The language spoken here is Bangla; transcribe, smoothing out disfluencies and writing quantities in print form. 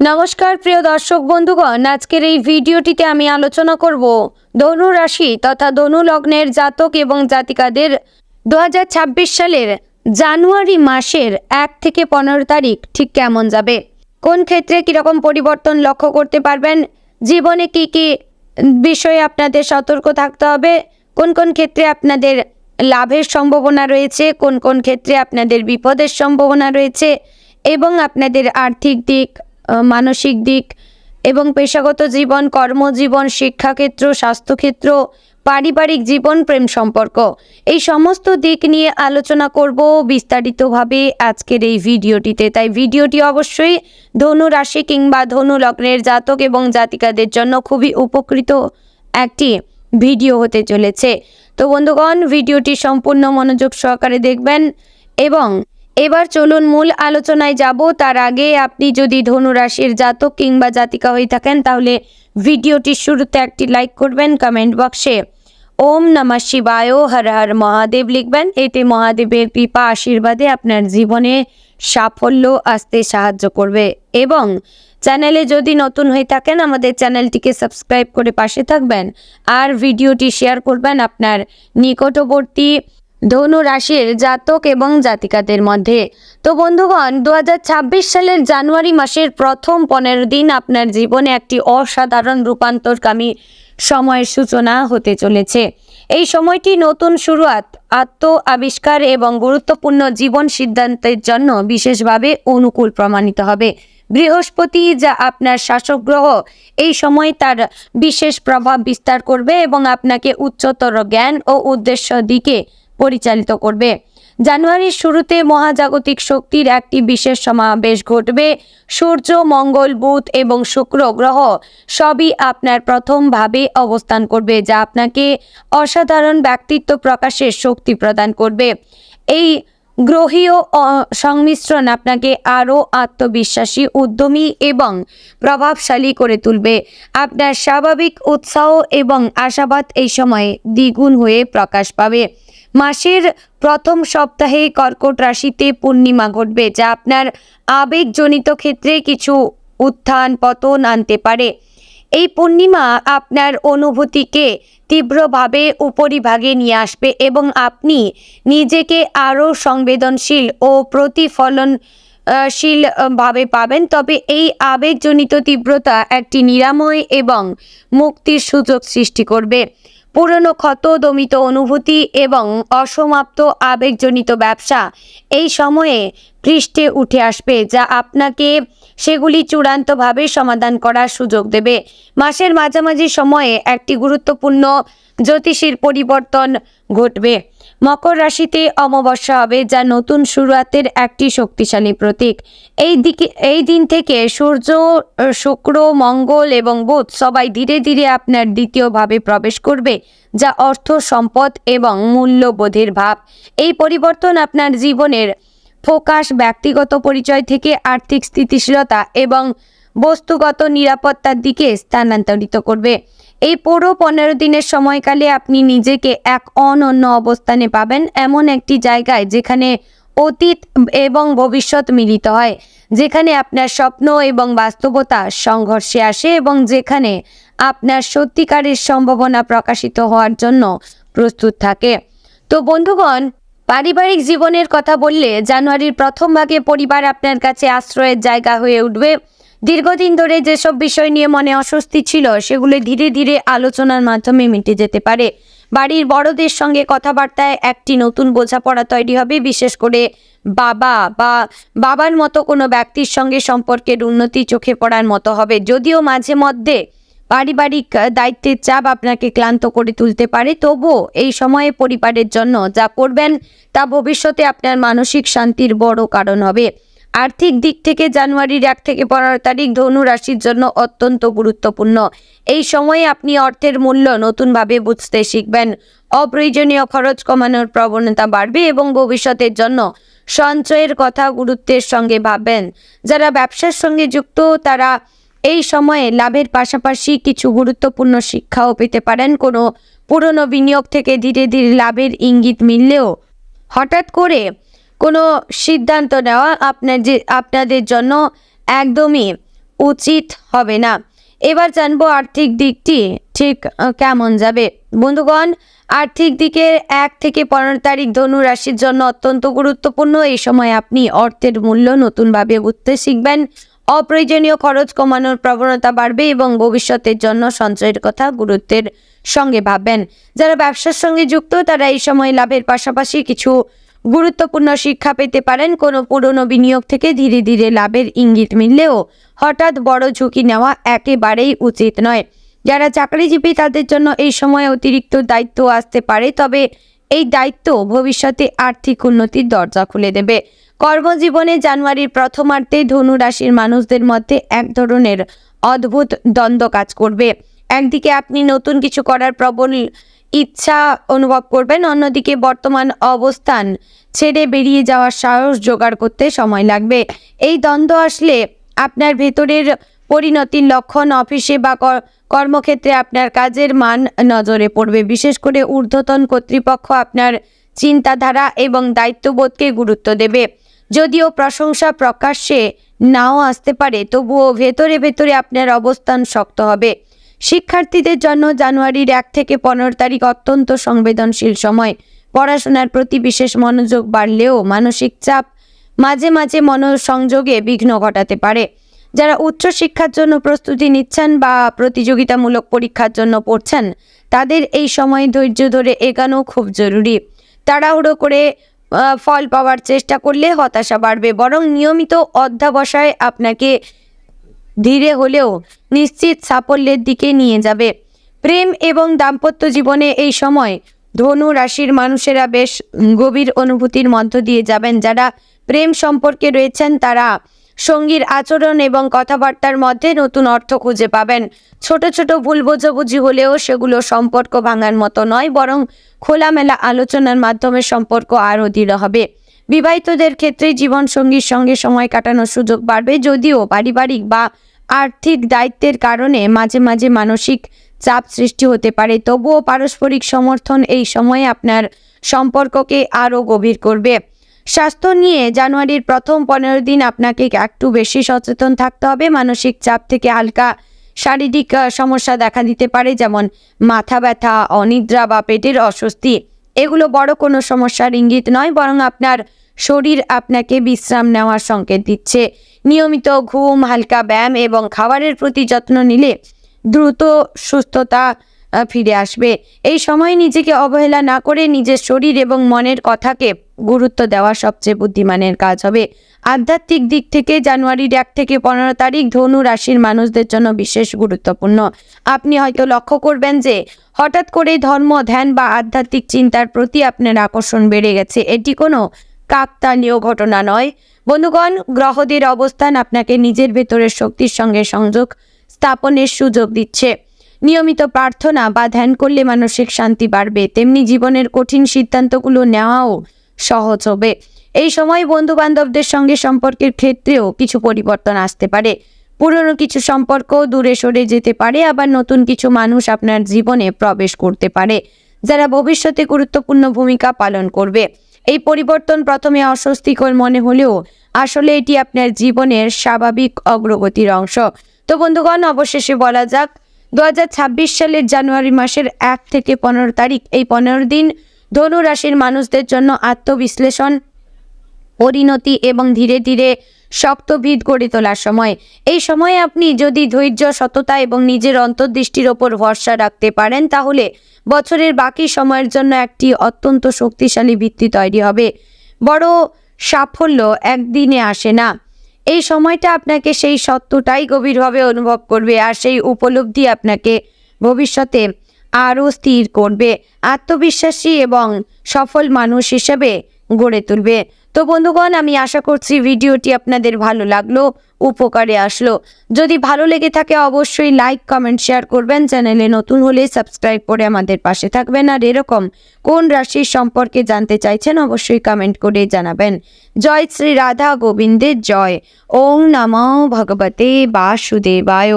নমস্কার প্রিয় দর্শক বন্ধুগণ, আজকের এই ভিডিওটিতে আমি আলোচনা করব ধনু রাশি তথা ধনু লগ্নের জাতক এবং জাতিকাদের 2026 সালের জানুয়ারি মাসের 1 থেকে 15 তারিখ ঠিক কেমন যাবে, কোন ক্ষেত্রে কীরকম পরিবর্তন লক্ষ্য করতে পারবেন, জীবনে কি কি বিষয়ে আপনাদের সতর্ক থাকতে হবে, কোন কোন ক্ষেত্রে আপনাদের লাভের সম্ভাবনা রয়েছে, কোন কোন ক্ষেত্রে আপনাদের বিপদের সম্ভাবনা রয়েছে এবং আপনাদের আর্থিক দিক, মানসিক দিক এবং পেশাগত জীবন, কর্মজীবন, শিক্ষাক্ষেত্র, স্বাস্থ্যক্ষেত্র, পারিবারিক জীবন, প্রেম সম্পর্ক, এই সমস্ত দিক নিয়ে আলোচনা করব বিস্তারিতভাবে আজকের এই ভিডিওটিতে। তাই ভিডিওটি অবশ্যই ধনু রাশি কিংবা ধনু লগ্নের জাতক এবং জাতিকাদের জন্য খুবই উপকৃত একটি ভিডিও হতে চলেছে। তো বন্ধুগণ, ভিডিওটি সম্পূর্ণ মনোযোগ সহকারে দেখবেন এবং এবার চলুন মূল আলোচনায় যাব। তার আগে আপনি যদি ধনু রাশির জাতক কিংবা জাতিকা হয়ে থাকেন তাহলে ভিডিওটির শুরুতে একটি লাইক করবেন, কমেন্ট বক্সে ওম নমঃ শিবায় হর হর মহাদেব লিখবেন। এতে মহাদেবের কৃপা আশীর্বাদে আপনার জীবনে সাফল্য আসতে সাহায্য করবে। এবং চ্যানেলে যদি নতুন হয়ে থাকেন আমাদের চ্যানেলটিকে সাবস্ক্রাইব করে পাশে থাকবেন আর ভিডিওটি শেয়ার করবেন আপনার নিকটবর্তী ধনু রাশির জাতক এবং জাতিকাদের মধ্যে। তো বন্ধুগণ, 2026 সালের জানুয়ারি মাসের প্রথম 15 দিন আপনার জীবনে একটি অসাধারণ রূপান্তরকামী সময়ের সূচনা হতে চলেছে। এই সময়টি নতুন শুরুয়াত, আত্ম আবিষ্কার এবং গুরুত্বপূর্ণ জীবন সিদ্ধান্তের জন্য বিশেষভাবে অনুকূল প্রমাণিত হবে। বৃহস্পতি, যা আপনার শাসক গ্রহ, এই সময় তার বিশেষ প্রভাব বিস্তার করবে এবং আপনাকে উচ্চতর জ্ঞান ও উদ্দেশ্য দিকে পরিচালিত করবে। জানুয়ারির শুরুতে মহাজাগতিক শক্তির একটি বিশেষ সমাবেশ ঘটবে। সূর্য, মঙ্গল, বুধ এবং শুক্র গ্রহ সবই আপনার প্রথমভাবে অবস্থান করবে, যা আপনাকে অসাধারণ ব্যক্তিত্ব প্রকাশের শক্তি প্রদান করবে। এই গ্রহীয় সংমিশ্রণ আপনাকে আরও আত্মবিশ্বাসী, উদ্যমী এবং প্রভাবশালী করে তুলবে। আপনার স্বাভাবিক উৎসাহ এবং আশাবাদ এই সময়ে দ্বিগুণ হয়ে প্রকাশ পাবে। মাসের প্রথম সপ্তাহে কর্কট রাশিতে পূর্ণিমা ঘটবে, যা আপনার আবেগজনিত ক্ষেত্রে কিছু উত্থান পতন আনতে পারে। এই পূর্ণিমা আপনার অনুভূতিকে তীব্রভাবে উপরিভাগে নিয়ে আসবে এবং আপনি নিজেকে আরও সংবেদনশীল ও প্রতিফলনশীল ভাবে পাবেন। তবে এই আবেগজনিত তীব্রতা একটি নিরাময় এবং মুক্তির সুযোগ সৃষ্টি করবে। পুরনো ক্ষত, দমিত অনুভূতি এবং অসমাপ্ত আবেগজনিত ব্যবসা এই সময়ে পৃষ্ঠে উঠে আসবে, যা আপনাকে সেগুলি চূড়ান্তভাবে সমাধান করার সুযোগ দেবে। মাসের মাঝামাঝি সময়ে একটি গুরুত্বপূর্ণ জ্যোতিষীর পরিবর্তন ঘটবে। মকর রাশিতে অমাবস্যা হবে, যা নতুন শুরুয়াতের একটি শক্তিশালী প্রতীক। এই দিন থেকে সূর্য, শুক্র, মঙ্গল এবং বুধ সবাই ধীরে ধীরে আপনার দ্বিতীয় ভাবে প্রবেশ করবে, যা অর্থ, সম্পদ এবং মূল্যবোধের ভাব। এই পরিবর্তন আপনার জীবনের ফোকাস ব্যক্তিগত পরিচয় থেকে আর্থিক স্থিতিশীলতা এবং বস্তুগত নিরাপত্তার দিকে স্থানান্তরিত করবে। এই পুরো 15 দিনের সময়কালে আপনি নিজেকে এক অনন্য অবস্থানে পাবেন, এমন একটি জায়গায় যেখানে অতীত এবং ভবিষ্যৎ মিলিত হয়, যেখানে আপনার স্বপ্ন এবং বাস্তবতা সংঘর্ষে আসে এবং যেখানে আপনার সত্যিকারের সম্ভাবনা প্রকাশিত হওয়ার জন্য প্রস্তুত থাকে। তো বন্ধুগণ, পারিবারিক জীবনের কথা বললে জানুয়ারির প্রথম ভাগে পরিবার আপনার কাছে আশ্রয়ের জায়গা হয়ে উঠবে। দীর্ঘদিন ধরে যেসব বিষয় নিয়ে মনে অস্বস্তি ছিল সেগুলো ধীরে ধীরে আলোচনার মাধ্যমে মিটে যেতে পারে। বাড়ির বড়দের সঙ্গে কথাবার্তায় একটি নতুন বোঝাপড়া তৈরি হবে, বিশেষ করে বাবার মতো কোনো ব্যক্তির সঙ্গে সম্পর্কের উন্নতি চোখে পড়ার মতো হবে। যদিও মাঝে মধ্যে পারিবারিক দায়িত্বের চাপ আপনাকে ক্লান্ত করে তুলতে পারে, তবুও এই সময়ে পরিবারের জন্য যা করবেন তা ভবিষ্যতে আপনার মানসিক শান্তির বড় কারণ হবে। আর্থিক দিক থেকে জানুয়ারির 1 থেকে 15 তারিখ ধনু রাশির জন্য অত্যন্ত গুরুত্বপূর্ণ। এই সময়ে আপনি অর্থের মূল্য নতুনভাবে বুঝতে শিখবেন। অপ্রয়োজনীয় খরচ কমানোর প্রবণতা বাড়বে এবং ভবিষ্যতের জন্য সঞ্চয়ের কথা গুরুত্বের সঙ্গে ভাববেন। যারা ব্যবসার সঙ্গে যুক্ত তারা এই সময়ে লাভের পাশাপাশি কিছু গুরুত্বপূর্ণ শিক্ষাও পেতে পারেন। কোনো পুরনো বিনিয়োগ থেকে ধীরে ধীরে লাভের ইঙ্গিত মিললেও হঠাৎ করে কোনো সিদ্ধান্ত নেওয়া আপনাদের জন্য একদমই উচিত হবে না। এবার জানবো আর্থিক দিকটি ঠিক কেমন যাবে। বন্ধুগণ, আর্থিক দিকের 1 থেকে 15 তারিখ ধনু রাশির জন্য অত্যন্ত গুরুত্বপূর্ণ। এই সময় আপনি অর্থের মূল্য নতুনভাবে বুঝতে শিখবেন, অপ্রয়োজনীয় খরচ কমানোর প্রবণতা বাড়বে এবং ভবিষ্যতের জন্য সঞ্চয়ের কথা গুরুত্বের সঙ্গে ভাববেন। যারা ব্যবসার সঙ্গে যুক্ত তারা এই সময় লাভের পাশাপাশি কিছু গুরুত্বপূর্ণ শিক্ষা পেতে পারেন। কোনো পুরনো বিনিয়োগ থেকে ধীরে ধীরে লাভের ইঙ্গিত মিললেও হঠাৎ বড় ঝুঁকি নেওয়া একেবারেই উচিত নয়। যারা চাকরিজীবী তাদের জন্য এই সময় অতিরিক্ত দায়িত্ব আসতে পারে, তবে এই দায়িত্ব ভবিষ্যতে আর্থিক উন্নতির দরজা খুলে দেবে। কর্মজীবনে জানুয়ারির প্রথমার্ধে ধনু রাশির মানুষদের মধ্যে এক ধরনের অদ্ভুত দ্বন্দ্ব কাজ করবে। একদিকে আপনি নতুন কিছু করার প্রবল ইচ্ছা অনুভব করবেন, অন্যদিকে বর্তমান অবস্থান ছেড়ে বেরিয়ে যাওয়ার সাহস জোগাড় করতে সময় লাগবে। এই দ্বন্দ্ব আসলে আপনার ভেতরের পরিণতির লক্ষণ। অফিসে বা কর্মক্ষেত্রে আপনার কাজের মান নজরে পড়বে। বিশেষ করে ঊর্ধ্বতন কর্তৃপক্ষ আপনার চিন্তাধারা এবং দায়িত্ববোধকে গুরুত্ব দেবে। যদিও প্রশংসা প্রকাশ্যে নাও আসতে পারে, তবুও ভেতরে ভেতরে আপনার অবস্থান শক্ত হবে। শিক্ষার্থীদের জন্য জানুয়ারির 1 থেকে 15 তারিখ অত্যন্ত সংবেদনশীল সময়। পড়াশোনার প্রতি বিশেষ মনোযোগ বাড়লেও মানসিক চাপ মাঝে মাঝে মনোসংযোগে বিঘ্ন ঘটাতে পারে। যারা উচ্চশিক্ষার জন্য প্রস্তুতি নিচ্ছেন বা প্রতিযোগিতামূলক পরীক্ষার জন্য পড়ছেন তাদের এই সময় ধৈর্য ধরে এগানো খুব জরুরি। তাড়াহুড়ো করে ফল পাওয়ার চেষ্টা করলে হতাশা বাড়বে, বরং নিয়মিত অধ্যবসায় আপনাকে ধীরে হলেও নিশ্চিত সাফল্যের দিকে নিয়ে যাবে। প্রেম এবং দাম্পত্য জীবনে এই সময় ধনু রাশির মানুষেরা বেশ গভীর অনুভূতির মধ্য দিয়ে যাবেন। যারা প্রেম সম্পর্কে রয়েছেন তারা সঙ্গীর আচরণ এবং কথাবার্তার মধ্যে নতুন অর্থ খুঁজে পাবেন। ছোট ছোট ভুল বোঝাবুঝি হলেও সেগুলো সম্পর্ক ভাঙার মতো নয়, বরং খোলামেলা আলোচনার মাধ্যমে সম্পর্ক আরও দৃঢ় হবে। বিবাহিতদের ক্ষেত্রে জীবনসঙ্গীর সঙ্গে সময় কাটানোর সুযোগ বাড়বে, যদিও পারিবারিক বা আর্থিক দায়িত্বের কারণে মাঝে মাঝে মানসিক চাপ সৃষ্টি হতে পারে। তবুও পারস্পরিক সমর্থন এই সময়ে আপনার সম্পর্ককে আরও গভীর করবে। স্বাস্থ্য নিয়ে জানুয়ারির প্রথম 15 দিন আপনাকে একটু বেশি সচেতন থাকতে হবে। মানসিক চাপ থেকে হালকা শারীরিক সমস্যা দেখা দিতে পারে, যেমন মাথা ব্যথা, অনিদ্রা বা পেটের অস্বস্তি। এগুলো বড় কোনো সমস্যার ইঙ্গিত নয়, বরং আপনার শরীর আপনাকে বিশ্রাম নেওয়ার সংকেত দিচ্ছে। নিয়মিত ঘুম, হালকা ব্যায়াম এবং খাবারের প্রতি যত্ন নিলে দ্রুত সুস্থতা ফিরে আসবে। এই সময় নিজেকে অবহেলা না করে নিজের শরীর এবং মনের কথাকে গুরুত্ব দেওয়া সবচেয়ে বুদ্ধিমানের কাজ হবে। আধ্যাত্মিক দিক থেকে জানুয়ারির 1 থেকে 15 তারিখ ধনু রাশির মানুষদের জন্য বিশেষ গুরুত্বপূর্ণ। আপনি হয়তো লক্ষ্য করবেন যে হঠাৎ করে ধর্ম, ধ্যান বা আধ্যাত্মিক চিন্তার প্রতি আপনার আকর্ষণ বেড়ে গেছে। এটি কোনো কাকতালীয় ঘটনা নয়। বন্ধুগণ, গ্রহদের অবস্থান আপনাকে নিজের ভেতরের শক্তির সঙ্গে সংযোগ স্থাপনের সুযোগ দিচ্ছে। নিয়মিত প্রার্থনা বা ধ্যান করলে মানসিক শান্তি বাড়বে, তেমনি জীবনের কঠিন সিদ্ধান্তগুলো নেওয়াও সহজ হবে। এই সময় বন্ধু বান্ধবদের সঙ্গে সম্পর্কের ক্ষেত্রেও কিছু পরিবর্তন আসতে পারে। পুরনো কিছু সম্পর্ক দূরে সরে যেতে পারে, আবার নতুন কিছু মানুষ আপনার জীবনে প্রবেশ করতে পারে যারা ভবিষ্যতে গুরুত্বপূর্ণ ভূমিকা পালন করবে। এই পরিবর্তন প্রথমে অস্বস্তিকর মনে হলেও আসলে এটি আপনার জীবনের স্বাভাবিক অগ্রগতির অংশ। তো বন্ধুগণ, অবশেষে বলা যাক 2026 সালের জানুয়ারি মাসের 1 থেকে 15 তারিখ, এই 15 দিন ধনু রাশির মানুষদের জন্য আত্মবিশ্লেষণ, পরিণতি এবং ধীরে ধীরে শক্ত ভিত গড়ে তোলার সময়। এই সময়ে আপনি যদি ধৈর্য, সততা এবং নিজের অন্তর্দৃষ্টির ওপর ভরসা রাখতে পারেন, তাহলে বছরের বাকি সময়ের জন্য একটি অত্যন্ত শক্তিশালী ভিত্তি তৈরি হবে। বড় সাফল্য একদিনে আসে না। এই সময়টা আপনাকে সেই সত্যটাই গভীরভাবে অনুভব করবে, আর সেই উপলব্ধি আপনাকে ভবিষ্যতে আরও স্থির করবে, আত্মবিশ্বাসী এবং সফল মানুষ হিসেবে গড়ে তুলবে। তো বন্ধুগণ, আমি আশা করছি ভিডিওটি আপনাদের ভালো লাগলো, উপকারে আসলো। যদি ভালো লেগে থাকে অবশ্যই লাইক, কমেন্ট, শেয়ার করবেন। চ্যানেলে নতুন হলে সাবস্ক্রাইব করে আমাদের পাশে থাকবেন। আর এরকম কোন রাশির সম্পর্কে জানতে চাইছেন অবশ্যই কমেন্ট করে জানাবেন। জয় শ্রী রাধা গোবিন্দের জয়। ওং নমো ভগবতে বাসুদেবায়।